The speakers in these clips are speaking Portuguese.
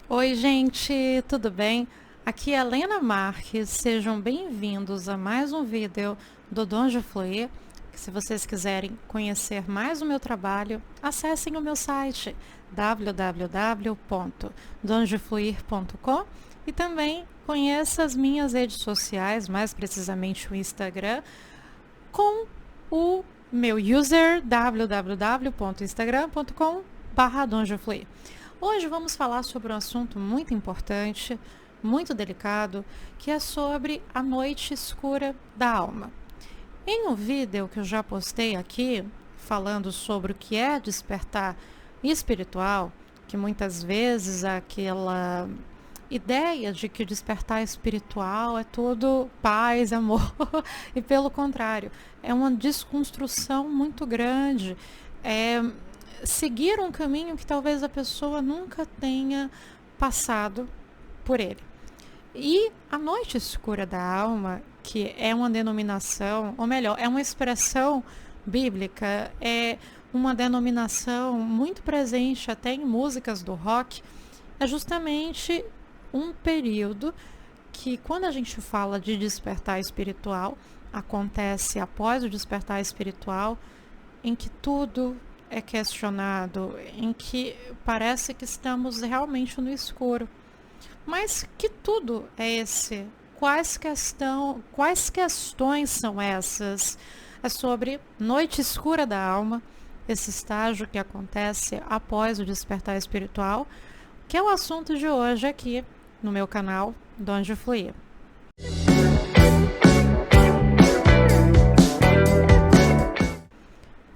Oi, gente, tudo bem? Aqui é a Lena Marques. Sejam bem-vindos a mais um vídeo do Donde Fluir. Se vocês quiserem conhecer mais o meu trabalho, acessem o meu site www.dongefluir.com e também conheça as minhas redes sociais, mais precisamente o Instagram, com o meu user www.instagram.com/dongefluir. Hoje vamos falar sobre um assunto muito importante, muito delicado, que é sobre a noite escura da alma. Em um vídeo que eu já postei aqui, falando sobre o que é despertar espiritual, que muitas vezes aquela ideia de que despertar espiritual é tudo paz, amor, e pelo contrário, é uma desconstrução muito grande, é seguir um caminho que talvez a pessoa nunca tenha passado por ele. E a noite escura da alma, que é uma denominação, ou melhor, é uma expressão bíblica, é uma denominação muito presente até em músicas do rock, é justamente um período que, quando a gente fala de despertar espiritual, acontece após o despertar espiritual, em que tudo é questionado, em que parece que estamos realmente no escuro. Mas que tudo é esse? Quais questões são essas? É sobre noite escura da alma, esse estágio que acontece após o despertar espiritual, que é o assunto de hoje aqui no meu canal Donde Fluir.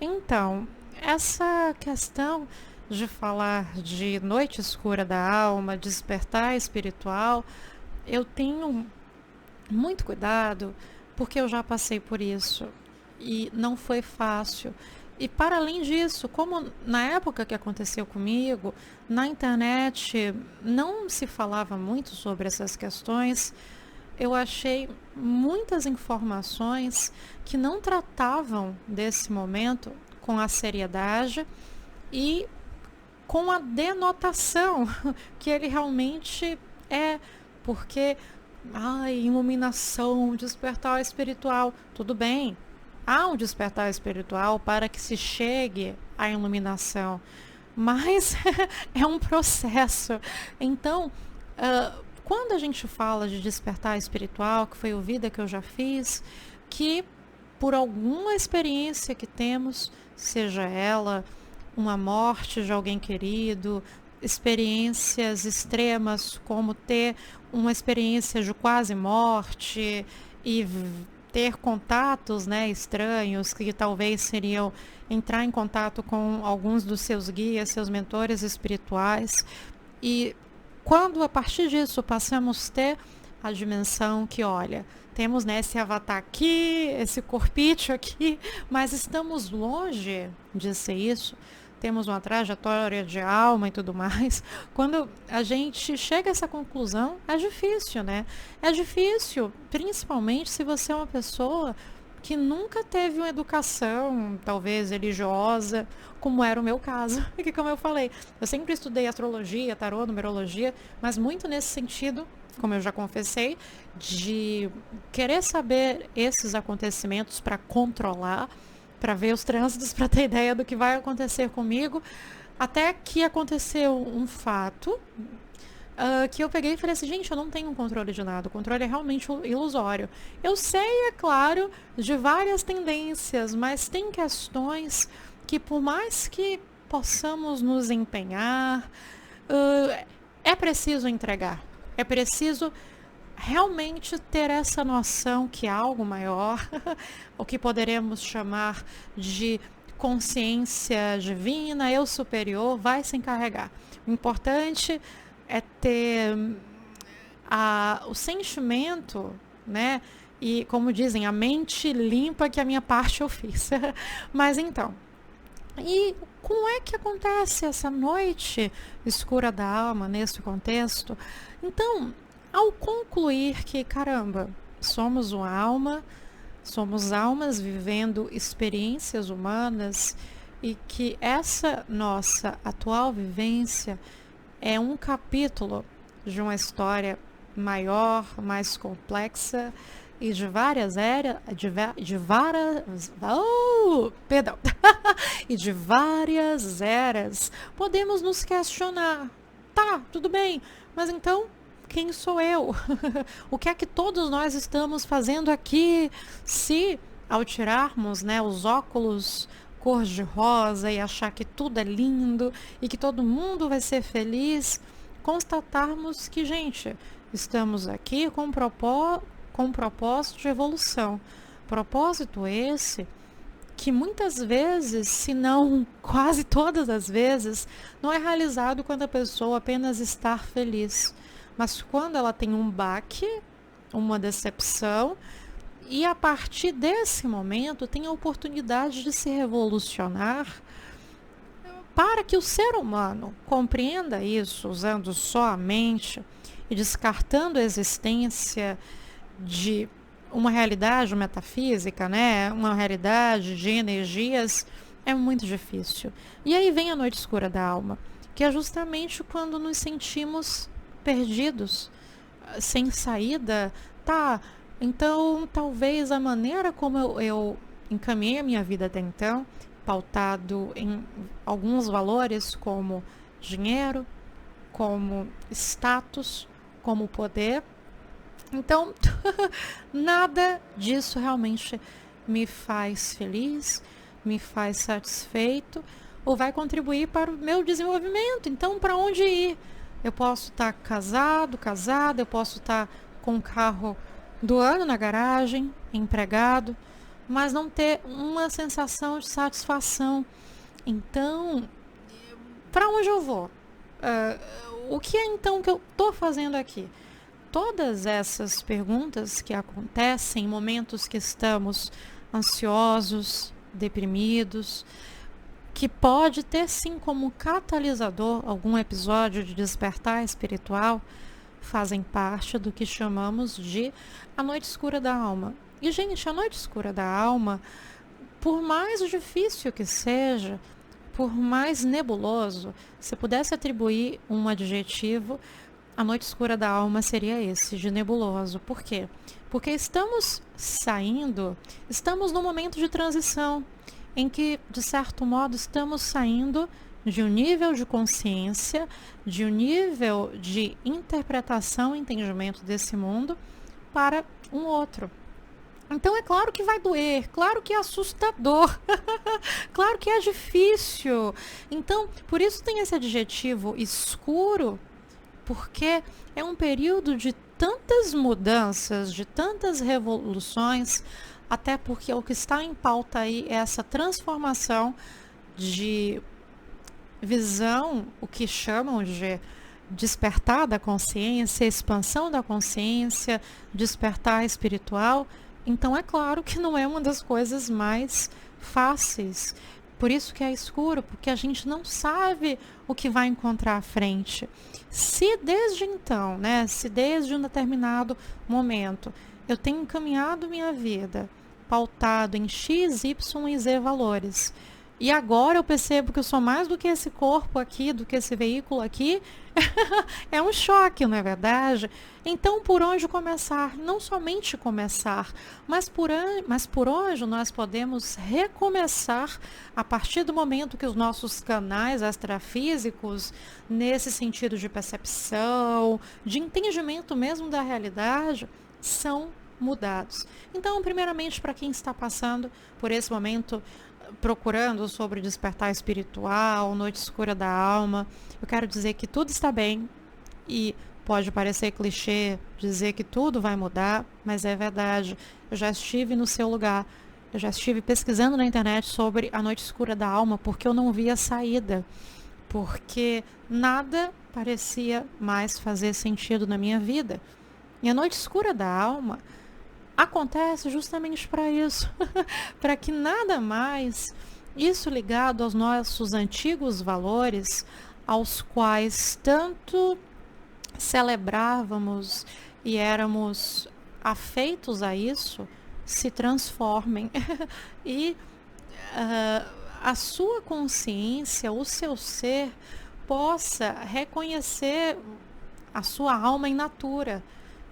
Então, essa questão de falar de noite escura da alma, despertar espiritual, eu tenho muito cuidado porque eu já passei por isso e não foi fácil. E para além disso, como na época que aconteceu comigo, na internet não se falava muito sobre essas questões, eu achei muitas informações que não tratavam desse momento com a seriedade e com a denotação que ele realmente é, porque iluminação, despertar espiritual, tudo bem. Há um despertar espiritual para que se chegue à iluminação, mas é um processo. Então, quando a gente fala de despertar espiritual, que foi o vida que eu já fiz, que por alguma experiência que temos, seja ela uma morte de alguém querido, experiências extremas como ter uma experiência de quase morte e ter contatos, né, estranhos, que talvez seriam entrar em contato com alguns dos seus guias, seus mentores espirituais. E quando a partir disso passamos a ter a dimensão que, olha, temos, né, esse avatar aqui, esse corpício aqui, mas estamos longe de ser isso, temos uma trajetória de alma e tudo mais. Quando a gente chega a essa conclusão, é difícil, né? É difícil, principalmente se você é uma pessoa que nunca teve uma educação, talvez religiosa, como era o meu caso. Que, como eu falei, eu sempre estudei astrologia, tarô, numerologia, mas muito nesse sentido, como eu já confessei, de querer saber esses acontecimentos para controlar, para ver os trânsitos, para ter ideia do que vai acontecer comigo, até que aconteceu um fato que eu peguei e falei assim, gente, eu não tenho um controle de nada, o controle é realmente ilusório. Eu sei, é claro, de várias tendências, mas tem questões que, por mais que possamos nos empenhar, é preciso entregar, é preciso realmente ter essa noção que há algo maior, o que poderemos chamar de consciência divina, eu superior, vai se encarregar. O importante é ter o sentimento, né? E, como dizem, a mente limpa, que a minha parte eu fiz. Mas então, e como é que acontece essa noite escura da alma nesse contexto? Então, ao concluir que, caramba, somos uma alma, somos almas vivendo experiências humanas e que essa nossa atual vivência é um capítulo de uma história maior, mais complexa e de várias eras, perdão, e de várias eras. Podemos nos questionar, tá, tudo bem, mas então quem sou eu? O que é que todos nós estamos fazendo aqui? Se ao tirarmos, né, os óculos cor-de-rosa e achar que tudo é lindo e que todo mundo vai ser feliz, constatarmos que, gente, estamos aqui com um propósito de evolução. Propósito esse que muitas vezes, se não quase todas as vezes, não é realizado quando a pessoa apenas está feliz, mas quando ela tem um baque, uma decepção, e a partir desse momento tem a oportunidade de se revolucionar para que o ser humano compreenda isso usando só a mente e descartando a existência de uma realidade metafísica, né? Uma realidade de energias, é muito difícil. E aí vem a noite escura da alma, que é justamente quando nos sentimos perdidos, sem saída. Tá, então talvez a maneira como eu encaminhei a minha vida até então, pautado em alguns valores como dinheiro, como status, como poder. Então, nada disso realmente me faz feliz, me faz satisfeito ou vai contribuir para o meu desenvolvimento. Então, para onde ir? Eu posso estar casada, eu posso estar com um carro do ano na garagem, empregado, mas não ter uma sensação de satisfação. Então, para onde eu vou? O que é então que eu estou fazendo aqui? Todas essas perguntas que acontecem em momentos que estamos ansiosos, deprimidos, que pode ter sim como catalisador algum episódio de despertar espiritual, fazem parte do que chamamos de a noite escura da alma. E, gente, a noite escura da alma, por mais difícil que seja, por mais nebuloso, se pudesse atribuir um adjetivo, a noite escura da alma seria esse, de nebuloso. Por quê? Porque estamos num momento de transição, em que, de certo modo, estamos saindo de um nível de consciência, de um nível de interpretação e entendimento desse mundo para um outro. Então é claro que vai doer, claro que é assustador, claro que é difícil. Então, por isso tem esse adjetivo escuro, porque é um período de tantas mudanças, de tantas revoluções, até porque o que está em pauta aí é essa transformação de visão, o que chamam de despertar da consciência, expansão da consciência, despertar espiritual. Então é claro que não é uma das coisas mais fáceis. Por isso que é escuro, porque a gente não sabe o que vai encontrar à frente. Se desde então, né, se desde um determinado momento eu tenho encaminhado minha vida pautado em X, Y e Z valores, e agora eu percebo que eu sou mais do que esse corpo aqui, do que esse veículo aqui, é um choque, não é verdade? Então, por onde começar? Não somente começar, mas por onde nós podemos recomeçar a partir do momento que os nossos canais extrafísicos, nesse sentido de percepção, de entendimento mesmo da realidade, são mudados. Então, primeiramente, para quem está passando por esse momento, procurando sobre despertar espiritual, noite escura da alma, eu quero dizer que tudo está bem e pode parecer clichê dizer que tudo vai mudar, mas é verdade. Eu já estive no seu lugar, eu já estive pesquisando na internet sobre a noite escura da alma porque eu não via saída, porque nada parecia mais fazer sentido na minha vida. E a noite escura da alma acontece justamente para isso, para que nada mais, isso ligado aos nossos antigos valores, aos quais tanto celebrávamos e éramos afeitos a isso, se transformem. E a sua consciência, o seu ser, possa reconhecer a sua alma in natura,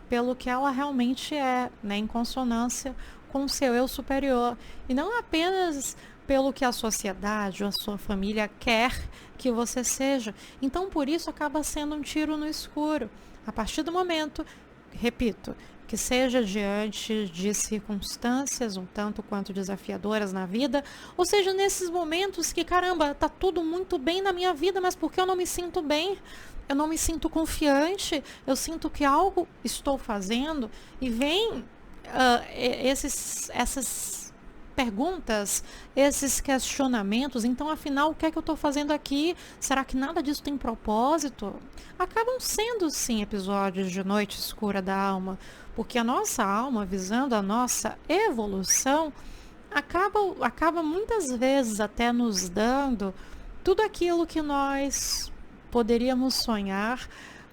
pelo que ela realmente é, né, em consonância com o seu eu superior, e não apenas pelo que a sociedade ou a sua família quer que você seja. Então, por isso, acaba sendo um tiro no escuro. A partir do momento, repito, que seja diante de circunstâncias um tanto quanto desafiadoras na vida, ou seja, nesses momentos que, caramba, tá tudo muito bem na minha vida, mas por que eu não me sinto bem? Eu não me sinto confiante, eu sinto que algo estou fazendo, e vem essas perguntas, esses questionamentos. Então, afinal, o que é que eu estou fazendo aqui? Será que nada disso tem propósito? Acabam sendo, sim, episódios de noite escura da alma, porque a nossa alma, visando a nossa evolução, acaba muitas vezes até nos dando tudo aquilo que nós poderíamos sonhar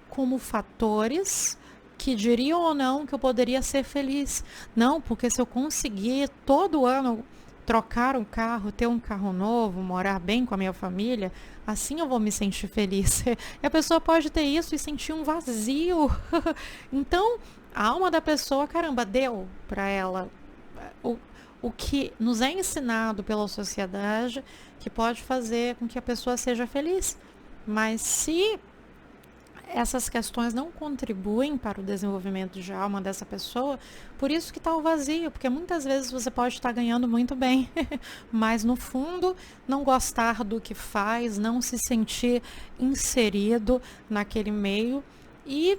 como fatores que diriam ou não que eu poderia ser feliz. Não, porque se eu conseguir todo ano trocar um carro, ter um carro novo, morar bem com a minha família, assim eu vou me sentir feliz. E a pessoa pode ter isso e sentir um vazio. Então, a alma da pessoa, caramba, deu para ela o que nos é ensinado pela sociedade, que pode fazer com que a pessoa seja feliz. Mas se essas questões não contribuem para o desenvolvimento de alma dessa pessoa, por isso que está o vazio, porque muitas vezes você pode estar ganhando muito bem, mas no fundo não gostar do que faz, não se sentir inserido naquele meio, e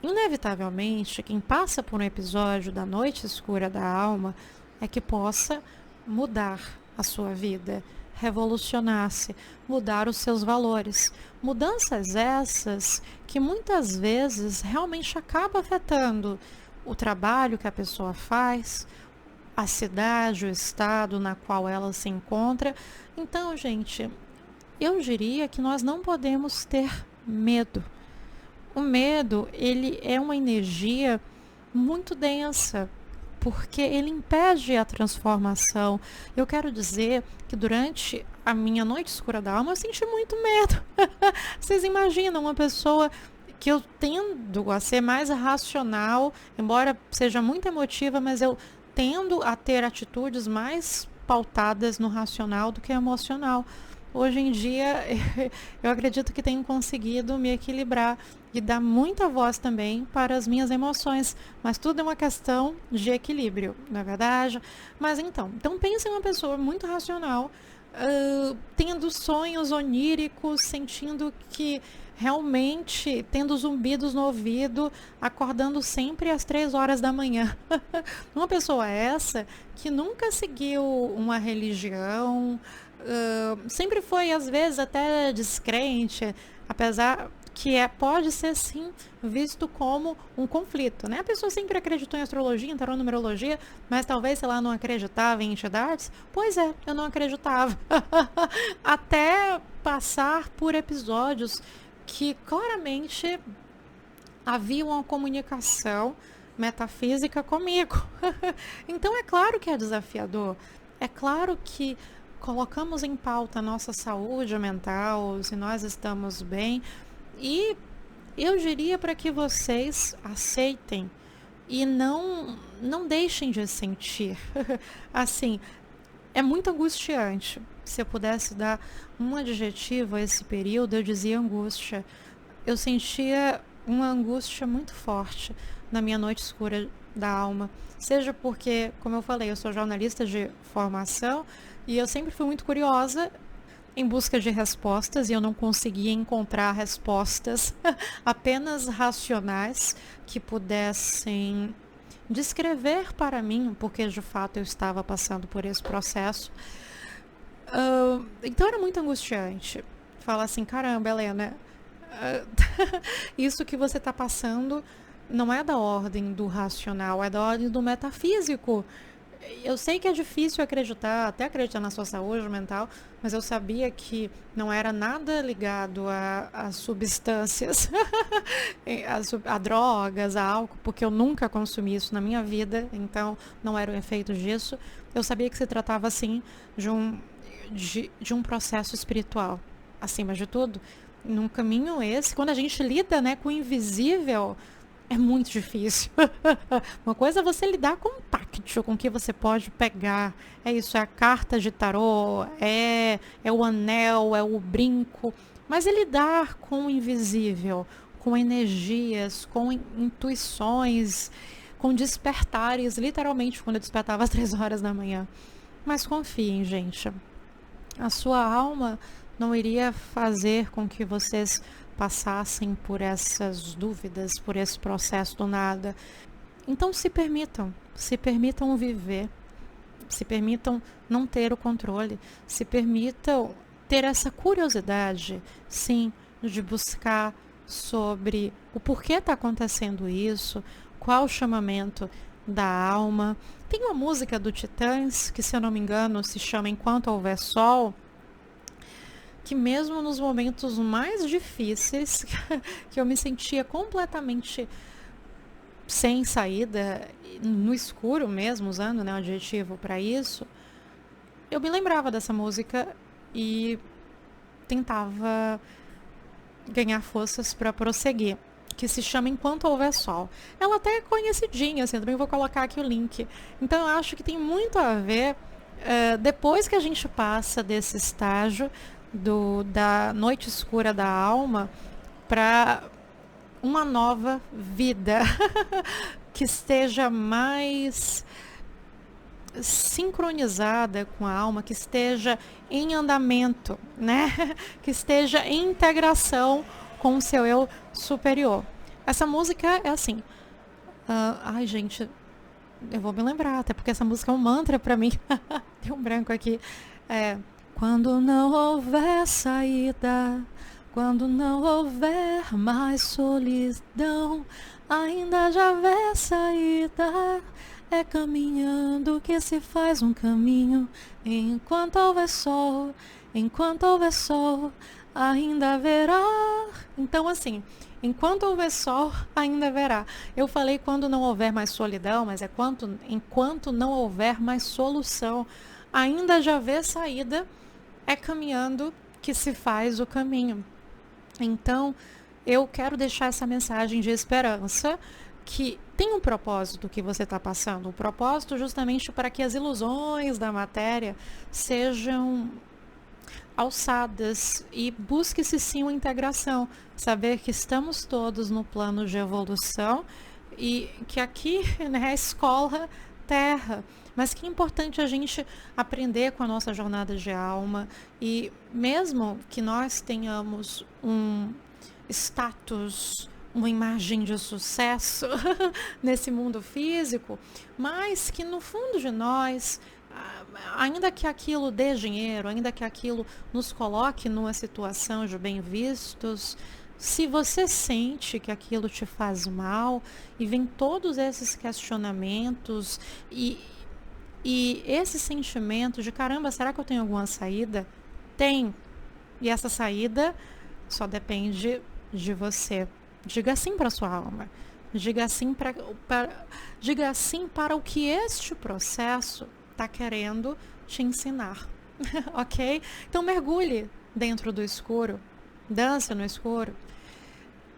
inevitavelmente quem passa por um episódio da noite escura da alma é que possa mudar a sua vida, revolucionar-se, mudar os seus valores. Mudanças essas que muitas vezes realmente acabam afetando o trabalho que a pessoa faz, a cidade, o estado na qual ela se encontra. Então, gente, eu diria que nós não podemos ter medo. O medo, ele é uma energia muito densa, porque ele impede a transformação. Eu quero dizer que durante a minha noite escura da alma eu senti muito medo. Vocês imaginam uma pessoa que eu tendo a ser mais racional, embora seja muito emotiva, mas eu tendo a ter atitudes mais pautadas no racional do que emocional. Hoje em dia, eu acredito que tenho conseguido me equilibrar e dar muita voz também para as minhas emoções, mas tudo é uma questão de equilíbrio, não é verdade? Mas então pense em uma pessoa muito racional, tendo sonhos oníricos, sentindo que realmente, tendo zumbidos no ouvido, acordando sempre às 3 horas da manhã. Uma pessoa essa que nunca seguiu uma religião, sempre foi às vezes até descrente, apesar que pode ser sim visto como um conflito, né? A pessoa sempre acreditou em astrologia, em tarô-numerologia, mas talvez, sei lá, não acreditava em entidades. Pois é, eu não acreditava. Até passar por episódios que claramente havia uma comunicação metafísica comigo. Então é claro que é desafiador. É claro que colocamos em pauta a nossa saúde mental, se nós estamos bem, e eu diria para que vocês aceitem e não deixem de sentir. Assim, é muito angustiante. Se eu pudesse dar um adjetivo a esse período, eu dizia angústia. Eu sentia uma angústia muito forte na minha noite escura da alma. Seja porque, como eu falei, eu sou jornalista de formação e eu sempre fui muito curiosa em busca de respostas, e eu não conseguia encontrar respostas apenas racionais que pudessem descrever para mim, porque de fato eu estava passando por esse processo. Então era muito angustiante falar assim, caramba, Helena, isso que você está passando não é da ordem do racional, é da ordem do metafísico. Eu sei que é difícil acreditar, até acreditar na sua saúde mental, mas eu sabia que não era nada ligado a substâncias, a drogas, a álcool, porque eu nunca consumi isso na minha vida, então não era o efeito disso. Eu sabia que se tratava, sim, de um processo espiritual. acima de tudo, num caminho esse, quando a gente lida, né, com o invisível, é muito difícil. Uma coisa é você lidar com o táctil, com o que você pode pegar. É isso, é a carta de tarô, é o anel, é o brinco. Mas é lidar com o invisível, com energias, com intuições, com despertares. Literalmente, quando eu despertava às 3 horas da manhã. Mas confiem, gente. A sua alma não iria fazer com que vocês passassem por essas dúvidas, por esse processo do nada. Então se permitam viver, se permitam não ter o controle, se permitam ter essa curiosidade, sim, de buscar sobre o porquê está acontecendo isso, qual o chamamento da alma. Tem uma música do Titãs, que se eu não me engano se chama Enquanto Houver Sol, que mesmo nos momentos mais difíceis, que eu me sentia completamente sem saída, no escuro mesmo, usando, né, o adjetivo para isso, eu me lembrava dessa música e tentava ganhar forças para prosseguir, que se chama Enquanto Houver Sol. Ela até é conhecidinha, assim, também vou colocar aqui o link. Então eu acho que tem muito a ver, depois que a gente passa desse estágio da noite escura da alma para uma nova vida que esteja mais sincronizada com a alma, que esteja em andamento, né? Que esteja em integração com o seu eu superior. Essa música é assim. Ai, gente, eu vou me lembrar, até porque essa música é um mantra para mim. Tem um branco aqui. Quando não houver saída, quando não houver mais solidão, ainda já haver saída. É caminhando que se faz um caminho. Enquanto houver sol, ainda haverá. Então, assim, enquanto houver sol, ainda haverá. Eu falei quando não houver mais solidão, mas é enquanto não houver mais solução, ainda já haver saída. É caminhando que se faz o caminho. Então, eu quero deixar essa mensagem de esperança, que tem um propósito que você está passando. Um propósito justamente para que as ilusões da matéria sejam alçadas e busque-se sim uma integração. Saber que estamos todos no plano de evolução e que aqui, né, é a escola Terra. Mas que é importante a gente aprender com a nossa jornada de alma, e mesmo que nós tenhamos um status, uma imagem de sucesso nesse mundo físico, mas que no fundo de nós, ainda que aquilo dê dinheiro, ainda que aquilo nos coloque numa situação de bem vistos, se você sente que aquilo te faz mal e vem todos esses questionamentos e esse sentimento de caramba, será que eu tenho alguma saída? Tem. E essa saída só depende de você. Diga sim para sua alma. Diga sim para o que este processo está querendo te ensinar. Ok? Então mergulhe dentro do escuro. Dance no escuro.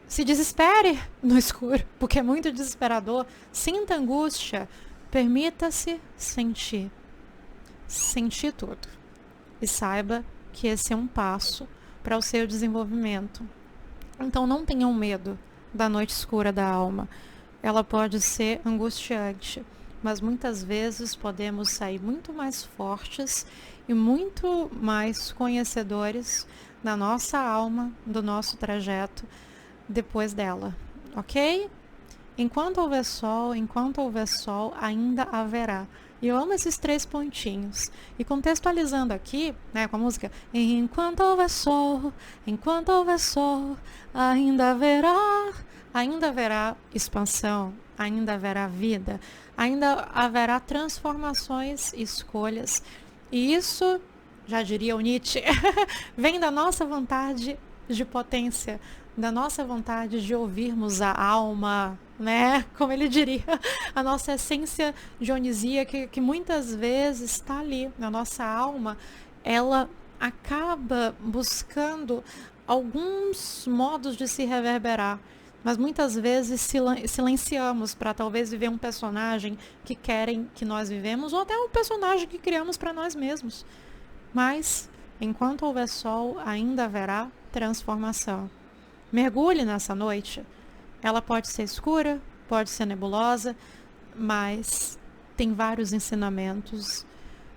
Se desespere no escuro, porque é muito desesperador. Sinta angústia. Permita-se sentir. Sentir tudo. E saiba que esse é um passo para o seu desenvolvimento. Então não tenham medo da noite escura da alma. Ela pode ser angustiante, mas muitas vezes podemos sair muito mais fortes e muito mais conhecedores da nossa alma, do nosso trajeto depois dela, ok? Enquanto houver sol, ainda haverá. E eu amo esses 3 pontinhos. E contextualizando aqui, né, com a música, enquanto houver sol, ainda haverá expansão, ainda haverá vida, ainda haverá transformações e escolhas. E isso, já diria o Nietzsche, vem da nossa vontade de potência, da nossa vontade de ouvirmos a alma, né? Como ele diria, a nossa essência dionisíaca que muitas vezes está ali na nossa alma. Ela acaba buscando alguns modos de se reverberar, mas muitas vezes silenciamos para talvez viver um personagem que querem que nós vivemos, ou até um personagem que criamos para nós mesmos. Mas, enquanto houver sol, ainda haverá transformação. Mergulhe nessa noite. Ela pode ser escura, pode ser nebulosa, mas tem vários ensinamentos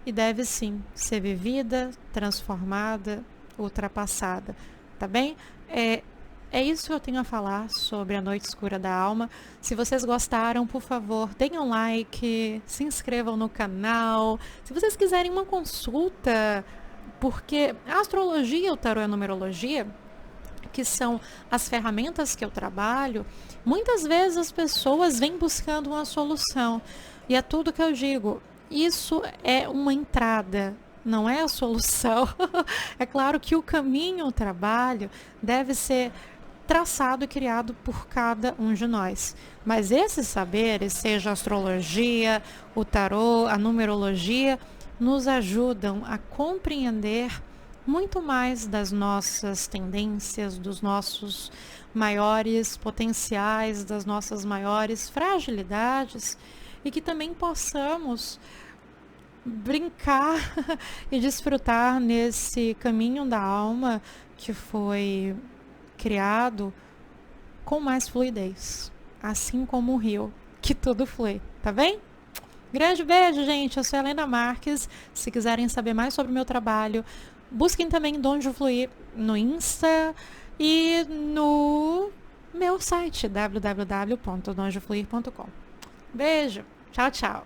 e deve sim ser vivida, transformada, ultrapassada. Tá bem? É isso que eu tenho a falar sobre a Noite Escura da Alma. Se vocês gostaram, por favor, deem um like, se inscrevam no canal. Se vocês quiserem uma consulta, porque a astrologia, o tarô e a numerologia, que são as ferramentas que eu trabalho, muitas vezes as pessoas vêm buscando uma solução. E é tudo que eu digo. Isso é uma entrada, não é a solução. É claro que o caminho, o trabalho, deve ser traçado e criado por cada um de nós. Mas esses saberes, seja a astrologia, o tarô, a numerologia, nos ajudam a compreender muito mais das nossas tendências, dos nossos maiores potenciais, das nossas maiores fragilidades, e que também possamos brincar e desfrutar nesse caminho da alma que foi criado com mais fluidez, assim como o rio, que tudo flui, tá bem? Grande beijo, gente. Eu sou a Helena Marques. Se quiserem saber mais sobre o meu trabalho, busquem também Donde Fluir no Insta e no meu site www.dondefluir.com. Beijo. Tchau, tchau.